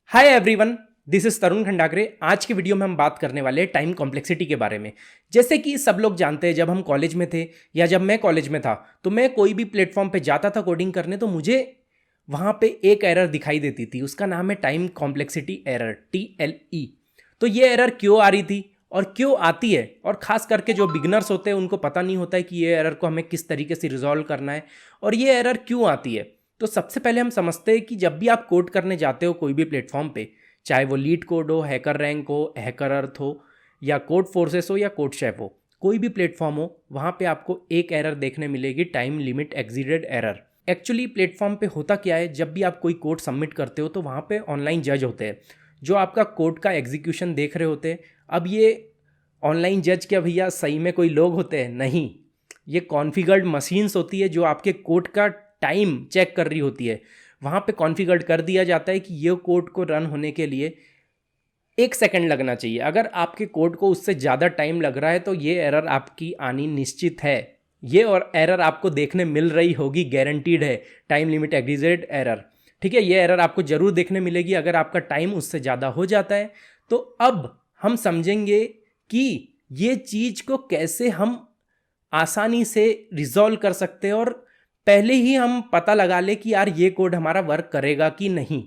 Hi everyone, this is तरुण खंडागरे। आज की video में हम बात करने वाले हैं टाइम कॉम्प्लेक्सिटी के बारे में। जैसे कि सब लोग जानते हैं, जब हम कॉलेज में थे या जब मैं कॉलेज में था तो मैं कोई भी प्लेटफॉर्म पे जाता था कोडिंग करने, तो मुझे वहाँ पे एक एरर दिखाई देती थी। उसका नाम है टाइम कॉम्प्लेक्सिटी एरर, TLE। तो ये एरर क्यों आ रही थी और क्यों आती है, और ख़ास करके जो बिगनर्स होते हैं उनको पता नहीं होता है कि ये एरर को हमें किस तरीके से रिजॉल्व करना है और ये एरर क्यों आती है। तो सबसे पहले हम समझते हैं कि जब भी आप कोड करने जाते हो कोई भी प्लेटफॉर्म पे, चाहे वो लीड कोड हो, हैकर रैंक हो, हैकर अर्थ हो, या कोड फोर्सेस हो, या कोड शेफ हो, कोई भी प्लेटफॉर्म हो, वहाँ पे आपको एक एरर देखने मिलेगी, time limit exceeded error. Actually platform पे होता क्या है, जब भी आप कोई कोड सबमिट करते हो तो वहाँ पे ऑनलाइन जज होते हैं जो आपका कोड का एग्जीक्यूशन देख रहे होते हैं। अब ये ऑनलाइन जज क्या भैया सही में कोई लोग होते हैं? नहीं, ये कॉन्फ़िगर्ड मशीन्स होती है जो आपके कोड का टाइम चेक कर रही होती है। वहाँ पे कॉन्फ़िगर्ड कर दिया जाता है कि ये कोड को रन होने के लिए 1 सेकंड लगना चाहिए। अगर आपके कोड को उससे ज़्यादा टाइम लग रहा है तो ये एरर आपकी आनी निश्चित है। ये और एरर आपको देखने मिल रही होगी, गारंटीड है, टाइम लिमिट एग्रीजेड एरर। ठीक है, ये एरर आपको ज़रूर देखने मिलेगी अगर आपका टाइम उससे ज़्यादा हो जाता है। तो अब हम समझेंगे कि ये चीज़ को कैसे हम आसानी से रिजॉल्व कर सकते हैं, और पहले ही हम पता लगा ले कि यार ये कोड हमारा वर्क करेगा कि नहीं।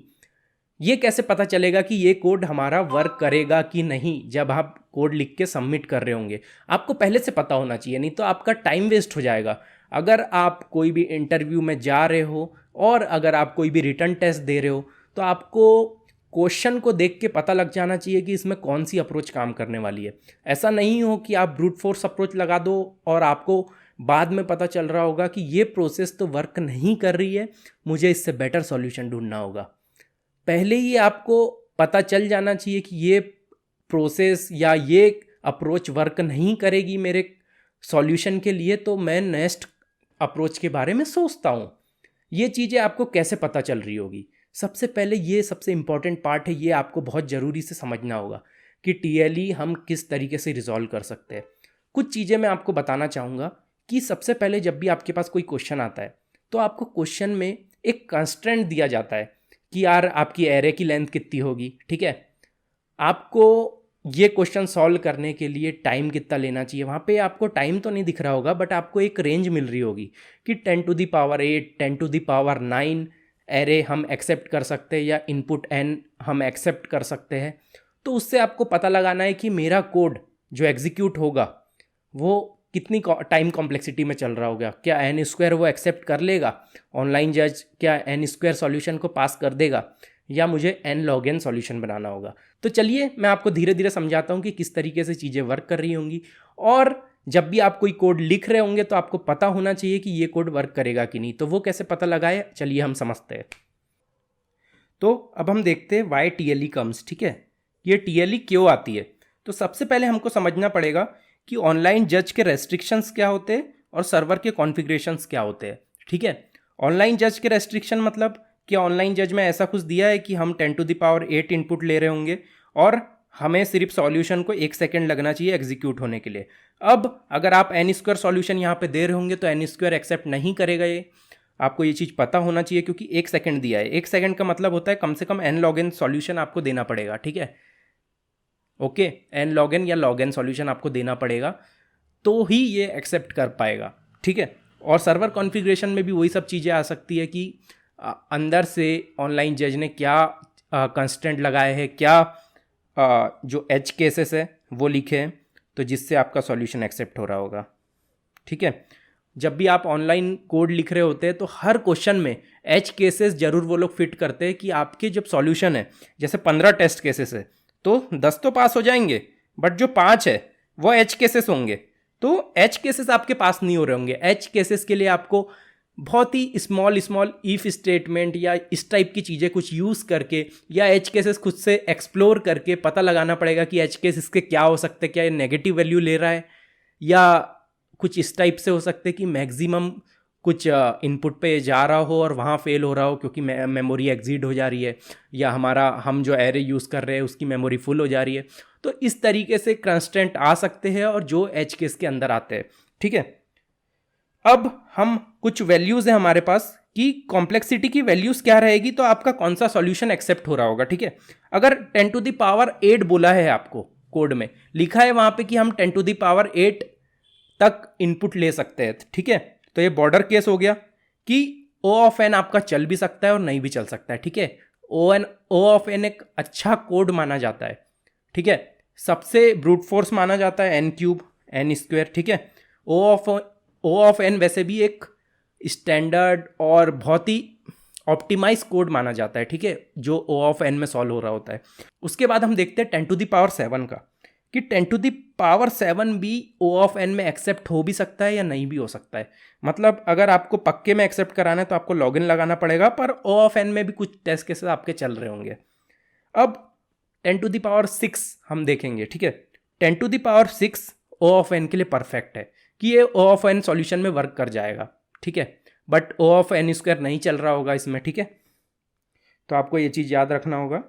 ये कैसे पता चलेगा कि ये कोड हमारा वर्क करेगा कि नहीं? जब आप कोड लिख के सबमिट कर रहे होंगे, आपको पहले से पता होना चाहिए, नहीं तो आपका टाइम वेस्ट हो जाएगा। अगर आप कोई भी इंटरव्यू में जा रहे हो और अगर आप कोई भी रिटर्न टेस्ट दे रहे हो, तो आपको क्वेश्चन को देख के पता लग जाना चाहिए कि इसमें कौन सी अप्रोच काम करने वाली है। ऐसा नहीं हो कि आप ब्रूट फोर्स अप्रोच लगा दो और आपको बाद में पता चल रहा होगा कि ये प्रोसेस तो वर्क नहीं कर रही है, मुझे इससे बेटर सॉल्यूशन ढूंढना होगा। पहले ही आपको पता चल जाना चाहिए कि ये प्रोसेस या ये अप्रोच वर्क नहीं करेगी मेरे सॉल्यूशन के लिए, तो मैं नेक्स्ट अप्रोच के बारे में सोचता हूँ। ये चीज़ें आपको कैसे पता चल रही होगी? सबसे पहले ये सबसे इम्पॉर्टेंट पार्ट है, ये आपको बहुत ज़रूरी से समझना होगा कि TLE हम किस तरीके से रिजॉल्व कर सकते हैं। कुछ चीज़ें मैं आपको बताना चाहूँगा कि सबसे पहले जब भी आपके पास कोई क्वेश्चन आता है तो आपको क्वेश्चन में एक कंस्ट्रेंट दिया जाता है कि यार आपकी एरे की लेंथ कितनी होगी। ठीक है, आपको ये क्वेश्चन सॉल्व करने के लिए टाइम कितना लेना चाहिए। वहाँ पे आपको टाइम तो नहीं दिख रहा होगा, बट आपको एक रेंज मिल रही होगी कि 10⁸8, 10⁹9 एरे हम एक्सेप्ट कर सकते हैं या इनपुट n हम एक्सेप्ट कर सकते हैं। तो उससे आपको पता लगाना है कि मेरा कोड जो एग्जीक्यूट होगा वो कितनी टाइम कॉम्प्लेक्सिटी में चल रहा होगा। क्या n² वो एक्सेप्ट कर लेगा? ऑनलाइन जज क्या n² सॉल्यूशन को पास कर देगा, या मुझे n log n सॉल्यूशन बनाना होगा? तो चलिए मैं आपको धीरे धीरे समझाता हूँ कि किस तरीके से चीज़ें वर्क कर रही होंगी। और जब भी आप कोई कोड लिख रहे होंगे तो आपको पता होना चाहिए कि ये कोड वर्क करेगा कि नहीं। तो वो कैसे पता लगाए, चलिए हम समझते हैं। तो अब हम देखते हैं वाई TLE कम्स। ठीक है, ये TLE क्यों आती है? तो सबसे पहले हमको समझना पड़ेगा कि ऑनलाइन जज के रेस्ट्रिक्शंस क्या होते हैं और सर्वर के कॉन्फ़िगरेशंस क्या होते हैं। ठीक है, ऑनलाइन जज के रेस्ट्रिक्शन मतलब कि ऑनलाइन जज में ऐसा कुछ दिया है कि हम 10⁸8 इनपुट ले रहे होंगे और हमें सिर्फ सॉल्यूशन को 1 सेकंड लगना चाहिए एग्जीक्यूट होने के लिए। अब अगर आप n² सॉल्यूशन यहाँ पे दे रहे होंगे तो n² एक्सेप्ट नहीं करेगा। ये आपको ये चीज़ पता होना चाहिए, क्योंकि 1 सेकंड दिया है। 1 सेकंड का मतलब होता है कम से कम n log n सॉल्यूशन आपको देना पड़ेगा। ठीक है, ओके, n log n या log n सॉल्यूशन आपको देना पड़ेगा तो ही ये एक्सेप्ट कर पाएगा। ठीक है, और सर्वर कॉन्फ़िगरेशन में भी वही सब चीज़ें आ सकती है कि अंदर से ऑनलाइन जज ने क्या कंस्ट्रेंट लगाए हैं, क्या जो एज केसेस है वो लिखे हैं, तो जिससे आपका सॉल्यूशन एक्सेप्ट हो रहा होगा। ठीक है, जब भी आप ऑनलाइन कोड लिख रहे होते हैं तो हर क्वेश्चन में एज केसेस जरूर वो लोग फिट करते हैं कि आपके जब सॉल्यूशन है, जैसे 15 टेस्ट केसेस है तो 10 तो पास हो जाएंगे, बट जो 5 है वो एज केसेस होंगे। तो एज केसेस आपके पास नहीं हो रहे होंगे। एज केसेस के लिए आपको बहुत ही स्मॉल स्मॉल इफ स्टेटमेंट या इस टाइप की चीज़ें कुछ यूज़ करके या एज केसेस खुद से एक्सप्लोर करके पता लगाना पड़ेगा कि एज केस इसके क्या हो सकते हैं। क्या ये नेगेटिव वैल्यू ले रहा है, या कुछ इस टाइप से हो सकते हैं कि मैक्सिमम कुछ इनपुट पे जा रहा हो और वहाँ फेल हो रहा हो क्योंकि मेमोरी एक्सीड हो जा रही है, या हम जो एरे यूज़ कर रहे हैं उसकी मेमोरी फुल हो जा रही है। तो इस तरीके से कंस्ट्रेंट आ सकते हैं और जो एज केस के अंदर आते हैं। ठीक है, अब हम कुछ वैल्यूज़ हैं हमारे पास कि कॉम्प्लेक्सिटी की वैल्यूज़ क्या रहेगी, तो आपका कौन सा सॉल्यूशन एक्सेप्ट हो रहा होगा। ठीक है, अगर 10⁸ बोला है, आपको कोड में लिखा है वहाँ पे कि हम 10⁸ तक इनपुट ले सकते हैं। ठीक है, तो ये बॉर्डर केस हो गया कि O ऑफ n आपका चल भी सकता है और नहीं भी चल सकता है। ठीक है, O ऑफ n एक अच्छा कोड माना जाता है। ठीक है, सबसे ब्रूट फोर्स माना जाता है n³ n²। ठीक है, O ऑफ n वैसे भी एक स्टैंडर्ड और बहुत ही ऑप्टिमाइज कोड माना जाता है। ठीक है, जो O ऑफ n में सॉल्व हो रहा होता है। उसके बाद हम देखते हैं 10⁻7 का, कि 10⁻7 भी O ऑफ n में एक्सेप्ट हो भी सकता है या नहीं भी हो सकता है। मतलब अगर आपको पक्के में एक्सेप्ट कराना है तो आपको लॉगिन लगाना पड़ेगा, पर O ऑफ n में भी कुछ टेस्ट केसेस आपके चल रहे होंगे। अब 10⁻6 हम देखेंगे। ठीक है, 10⁻6 O ऑफ n के लिए परफेक्ट है कि ये O ऑफ n सॉल्यूशन में वर्क कर जाएगा। ठीक है, बट O ऑफ n² नहीं चल रहा होगा इसमें। ठीक है, तो आपको ये चीज़ याद रखना होगा।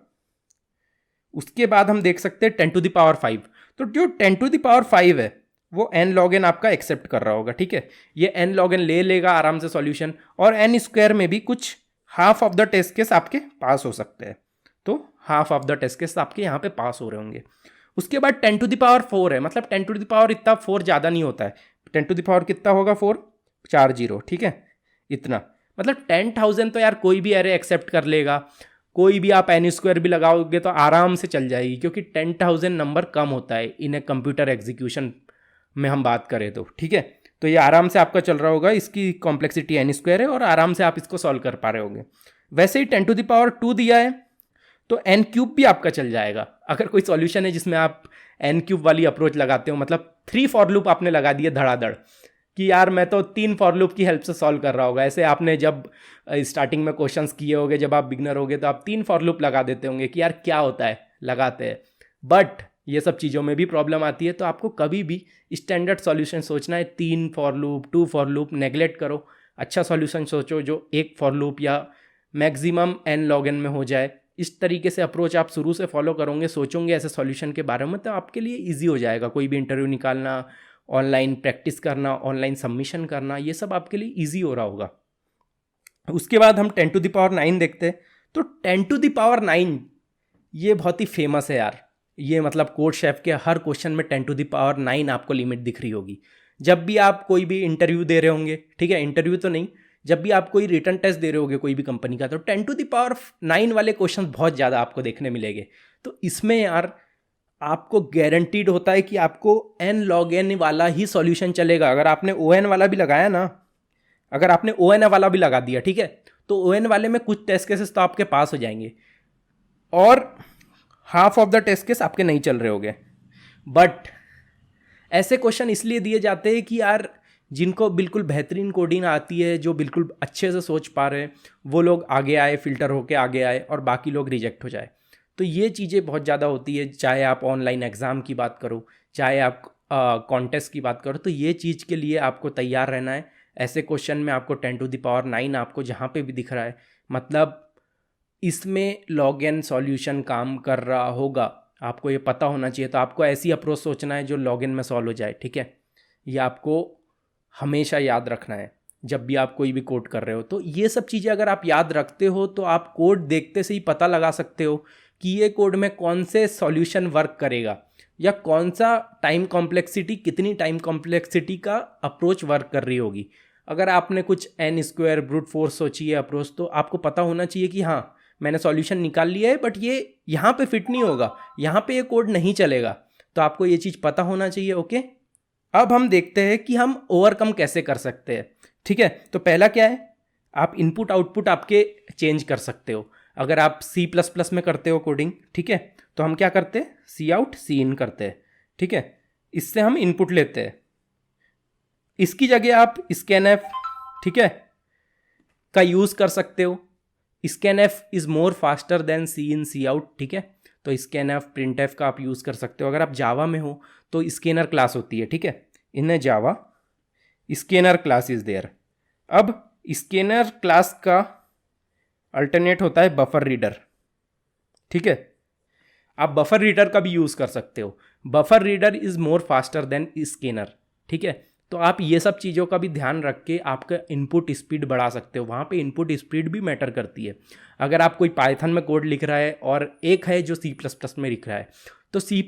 उसके बाद हम देख सकते हैं 10⁵, तो जो 10⁵ है वो n log n आपका एक्सेप्ट कर रहा होगा। ठीक है, ये n log n ले लेगा आराम से सॉल्यूशन, और n² में भी कुछ half of the test case आपके पास हो सकते हैं। तो half of the test case आपके यहाँ पे पास हो रहे होंगे। उसके बाद 10⁴ है, मतलब 10⁻, इतना 4 ज़्यादा नहीं होता है। 10⁻ कितना होगा, 4 4 0। ठीक है, इतना मतलब 10,000 तो यार कोई भी एरे एक्सेप्ट कर लेगा। कोई भी आप n² भी लगाओगे तो आराम से चल जाएगी, क्योंकि 10,000 नंबर कम होता है इन ए कंप्यूटर एग्जीक्यूशन में हम बात करें तो। ठीक है, तो ये आराम से आपका चल रहा होगा, इसकी कॉम्प्लेक्सिटी n² है और आराम से आप इसको सॉल्व कर पा रहे होंगे। वैसे ही 10⁻2 दिया है तो n³ भी आपका चल जाएगा। अगर कोई सॉल्यूशन है जिसमें आप n³ वाली अप्रोच लगाते हो, मतलब 3 फॉर लूप आपने लगा दिए धड़ाधड़, कि यार मैं तो 3 फॉर लूप की हेल्प से सॉल्व कर रहा होगा। ऐसे आपने जब स्टार्टिंग में क्वेश्चंस किए होंगे, जब आप बिगनर होगे तो आप 3 फॉर लूप लगा देते होंगे कि यार क्या होता है, लगाते हैं। बट ये सब चीज़ों में भी प्रॉब्लम आती है, तो आपको कभी भी स्टैंडर्ड सॉल्यूशन सोचना है। 3 for loop, 2 for loop neglect करो। अच्छा सॉल्यूशन सोचो जो 1 फॉर लूप या मैक्सिमम n log n में हो जाए। इस तरीके से अप्रोच आप शुरू से फॉलो करोगे, सोचोगे ऐसे सॉल्यूशन के बारे में, तो आपके लिए ईजी हो जाएगा। कोई भी इंटरव्यू निकालना, ऑनलाइन प्रैक्टिस करना, ऑनलाइन सबमिशन करना, ये सब आपके लिए ईजी हो रहा होगा। उसके बाद हम 10⁹ देखते हैं। तो 10⁹ ये बहुत ही फेमस है यार। ये मतलब कोड शेफ के हर क्वेश्चन में 10⁹ आपको लिमिट दिख रही होगी। जब भी आप कोई भी इंटरव्यू दे रहे होंगे, ठीक है, इंटरव्यू तो नहीं, जब भी आप कोई रिटर्न टेस्ट दे रहे होगे कोई भी कंपनी का, तो 10⁹ वाले क्वेश्चन बहुत ज़्यादा आपको देखने मिलेंगे। तो इसमें यार आपको गारंटीड होता है कि आपको n log n वाला ही सॉल्यूशन चलेगा। अगर आपने ON वाला भी लगाया ना, अगर आपने ON वाला भी लगा दिया, ठीक है, तो ON वाले में कुछ टेस्ट केसेस तो आपके पास हो जाएंगे और half of the test case आपके नहीं चल रहे होंगे। बट ऐसे क्वेश्चन इसलिए दिए जाते हैं कि यार जिनको बिल्कुल बेहतरीन कोडिंग आती है, जो बिल्कुल अच्छे से सोच पा रहे हैं, वो लोग आगे आए, फिल्टर होके आगे आए, और बाकी लोग रिजेक्ट हो जाए। तो ये चीज़ें बहुत ज़्यादा होती है, चाहे आप ऑनलाइन एग्ज़ाम की बात करो, चाहे आप कॉन्टेस्ट की बात करो। तो ये चीज़ के लिए आपको तैयार रहना है। ऐसे क्वेश्चन में आपको 10⁹ आपको जहाँ पे भी दिख रहा है, मतलब इसमें log n सॉल्यूशन काम कर रहा होगा, आपको ये पता होना चाहिए। तो आपको ऐसी अप्रोच सोचना है जो log n में सॉल्व हो जाए। ठीक है, ये आपको हमेशा याद रखना है जब भी आप कोई भी कोड कर रहे हो। तो ये सब चीज़ें अगर आप याद रखते हो तो आप कोड देखते से ही पता लगा सकते हो कि ये कोड में कौन से सॉल्यूशन वर्क करेगा, या कौन सा टाइम कॉम्प्लेक्सिटी, कितनी टाइम कॉम्प्लेक्सिटी का अप्रोच वर्क कर रही होगी। अगर आपने कुछ n² ब्रूट फोर्स सोची है अप्रोच, तो आपको पता होना चाहिए कि हाँ मैंने सॉल्यूशन निकाल लिया है, बट ये यहाँ पे फिट नहीं होगा, यहाँ पे ये कोड नहीं चलेगा। तो आपको ये चीज़ पता होना चाहिए। ओके, अब हम देखते हैं कि हम ओवरकम कैसे कर सकते हैं। ठीक है, तो पहला क्या है, आप इनपुट आउटपुट आपके चेंज कर सकते हो। अगर आप C++ में करते हो कोडिंग, ठीक है, तो हम क्या करते हैं, Cout Cin करते हैं। ठीक है, इससे हम इनपुट लेते हैं। इसकी जगह आप scanf, ठीक है, का यूज़ कर सकते हो। scanf is more faster than Cin Cout। ठीक है, तो scanf printf का आप यूज़ कर सकते हो। अगर आप जावा में हो तो स्कैनर क्लास होती है। ठीक है, इन जावा स्कैनर क्लास इज़ देयर। अब स्कैनर क्लास का अल्टरनेट होता है बफर रीडर। ठीक है, आप बफर रीडर का भी यूज़ कर सकते हो। Buffer reader is more faster than scanner. ठीक है, तो आप ये सब चीज़ों का भी ध्यान रख के आपका इनपुट स्पीड बढ़ा सकते हो। वहाँ पे इनपुट स्पीड भी मैटर करती है। अगर आप कोई पाइथन में कोड लिख रहा है और एक है जो C++ में लिख रहा है, तो C++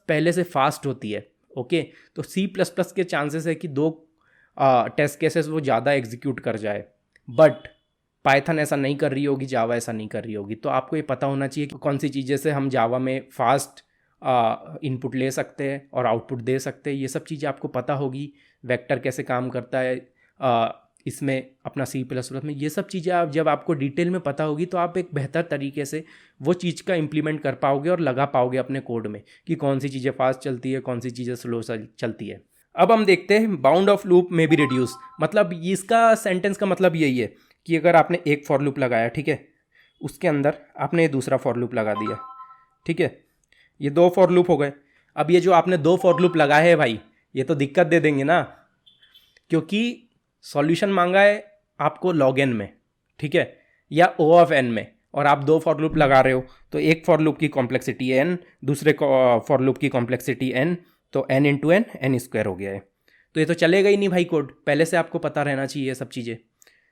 पहले से फास्ट होती है। ओके, तो C++ के चांसेस है कि 2 टेस्ट केसेस वो ज़्यादा एग्जीक्यूट कर जाए, बट पाइथन ऐसा नहीं कर रही होगी, जावा ऐसा नहीं कर रही होगी। तो आपको ये पता होना चाहिए कि कौन सी चीज़ें से हम जावा में फास्ट इनपुट ले सकते हैं और आउटपुट दे सकते हैं। ये सब चीज़ें आपको पता होगी। वेक्टर कैसे काम करता है इसमें अपना C++ में, ये सब चीज़ें आप जब आपको डिटेल में पता होगी तो आप एक बेहतर तरीके से वो चीज़ का इम्प्लीमेंट कर पाओगे और लगा पाओगे अपने कोड में कि कौन सी चीज़ें फास्ट चलती है, कौन सी चीज़ें स्लो चलती है। अब हम देखते हैं बाउंड ऑफ लूप में भी रिड्यूस। मतलब इसका सेंटेंस का मतलब यही है कि अगर आपने एक फॉर लूप लगाया, ठीक है, उसके अंदर आपने दूसरा फॉर लूप लगा दिया, ठीक है, ये 2 फॉर लूप हो गए। अब ये जो आपने 2 फॉर लूप लगाए हैं भाई, ये तो दिक्कत दे देंगे ना, क्योंकि सॉल्यूशन मांगा है आपको log n में, ठीक है, या O ऑफ n में, और आप 2 फॉर लूप लगा रहे हो। तो एक फॉर लूप की कॉम्प्लेक्सिटी n, दूसरे फॉर लूप की कॉम्प्लेक्सिटी n, तो n into n n square हो गया है। तो ये तो चलेगा ही नहीं भाई कोड, पहले से आपको पता रहना चाहिए ये सब चीज़ें।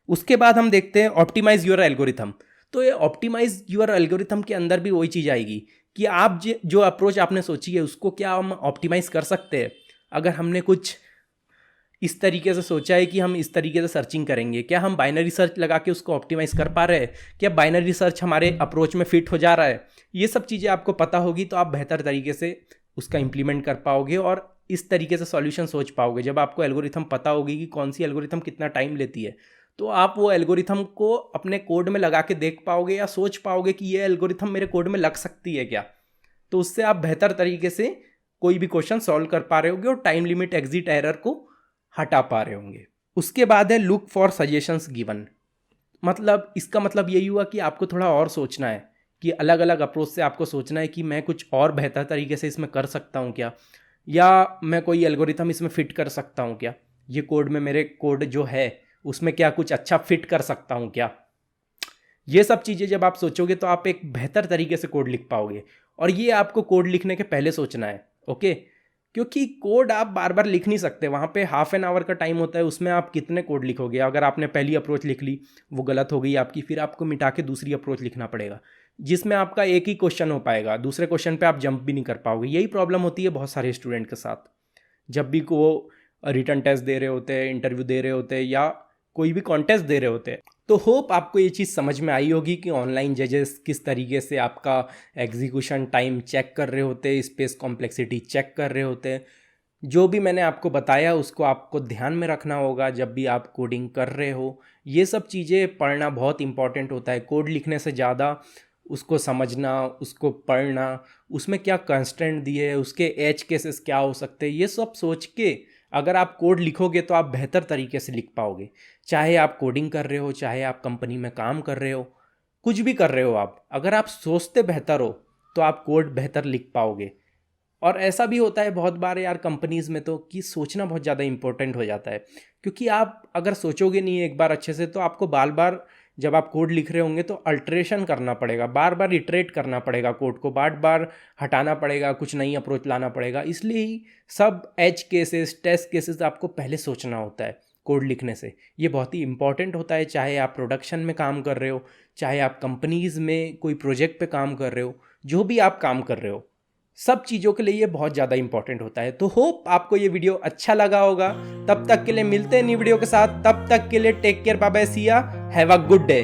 उसके बाद हम देखते हैं ऑप्टिमाइज योर एल्गोरिथम। तो ये ऑप्टिमाइज योर एल्गोरिथम के अंदर भी वही चीज़ आएगी कि आप जो अप्रोच आपने सोची है उसको क्या हम ऑप्टिमाइज कर सकते हैं। अगर हमने कुछ इस तरीके से सोचा है कि हम इस तरीके से सर्चिंग करेंगे, क्या हम बाइनरी सर्च लगा के उसको ऑप्टिमाइज कर पा रहे हैं, क्या बाइनरी सर्च हमारे अप्रोच में फिट हो जा रहा है। ये सब चीज़ें आपको पता होगी तो आप बेहतर तरीके से उसका इम्प्लीमेंट कर पाओगे और इस तरीके से सॉल्यूशन सोच पाओगे। जब आपको एल्गोरिथम पता होगी कि कौन सी एल्गोरिथम कितना टाइम लेती है, तो आप वो एल्गोरिथम को अपने कोड में लगा के देख पाओगे या सोच पाओगे कि ये एल्गोरिथम मेरे कोड में लग सकती है क्या। तो उससे आप बेहतर तरीके से कोई भी क्वेश्चन सॉल्व कर पा रहे होगे और टाइम लिमिट एग्जिट एरर को हटा पा रहे होंगे। उसके बाद है लुक फॉर सजेशंस गिवन। मतलब इसका मतलब यही हुआ कि आपको थोड़ा और सोचना है कि अलग अलग अप्रोच से आपको सोचना है कि मैं कुछ और बेहतर तरीके से इसमें कर सकता हूँ क्या, या मैं कोई एल्गोरिथम इसमें फिट कर सकता हूँ क्या, ये कोड में मेरे कोड जो है उसमें क्या कुछ अच्छा फिट कर सकता हूँ क्या। ये सब चीज़ें जब आप सोचोगे तो आप एक बेहतर तरीके से कोड लिख पाओगे। और ये आपको कोड लिखने के पहले सोचना है, ओके, क्योंकि कोड आप बार बार लिख नहीं सकते। वहाँ पे हाफ एन आवर का टाइम होता है, उसमें आप कितने कोड लिखोगे। अगर आपने पहली अप्रोच लिख ली, वो गलत हो गई आपकी, फिर आपको मिटा के दूसरी अप्रोच लिखना पड़ेगा, जिसमें आपका एक ही क्वेश्चन हो पाएगा, दूसरे क्वेश्चन पे आप जंप भी नहीं कर पाओगे। यही प्रॉब्लम होती है बहुत सारे स्टूडेंट के साथ। जब भी वो रिटन टेस्ट दे रहे होते हैं, इंटरव्यू दे रहे होते हैं, या कोई भी कॉन्टेस्ट दे रहे होते हैं। तो होप आपको ये चीज़ समझ में आई होगी कि ऑनलाइन जजेस किस तरीके से आपका एग्जीक्यूशन टाइम चेक कर रहे होते हैं, स्पेस कॉम्प्लेक्सिटी चेक कर रहे होते हैं। जो भी मैंने आपको बताया उसको आपको ध्यान में रखना होगा जब भी आप कोडिंग कर रहे हो। ये सब चीज़ें पढ़ना बहुत इंपॉर्टेंट होता है। कोड लिखने से ज़्यादा उसको समझना, उसको पढ़ना, उसमें क्या कंस्ट्रेंट दिए है, उसके एज केसेस क्या हो सकते हैं, ये सब सोच के अगर आप कोड लिखोगे तो आप बेहतर तरीके से लिख पाओगे। चाहे आप कोडिंग कर रहे हो, चाहे आप कंपनी में काम कर रहे हो, कुछ भी कर रहे हो आप, अगर आप सोचते बेहतर हो तो आप कोड बेहतर लिख पाओगे। और ऐसा भी होता है बहुत बार यार कंपनीज़ में तो कि सोचना बहुत ज़्यादा इंपॉर्टेंट हो जाता है, क्योंकि आप अगर सोचोगे नहीं एक बार अच्छे से तो आपको बार बार जब आप कोड लिख रहे होंगे तो अल्टरेशन करना पड़ेगा, बार बार इटरेट करना पड़ेगा, कोड को बार बार हटाना पड़ेगा, कुछ नई अप्रोच लाना पड़ेगा। इसलिए ही सब एज केसेस, टेस्ट केसेस आपको पहले सोचना होता है कोड लिखने से। ये बहुत ही इंपॉर्टेंट होता है, चाहे आप प्रोडक्शन में काम कर रहे हो, चाहे आप कंपनीज़ में कोई प्रोजेक्ट पे काम कर रहे हो, जो भी आप काम कर रहे हो, सब चीज़ों के लिए ये बहुत ज़्यादा इंपॉर्टेंट होता है। तो होप आपको ये वीडियो अच्छा लगा होगा। तब तक के लिए मिलते हैं नई वीडियो के साथ, तब तक के लिए टेक केयर, बाय बाय, सी या, हैव अ गुड डे।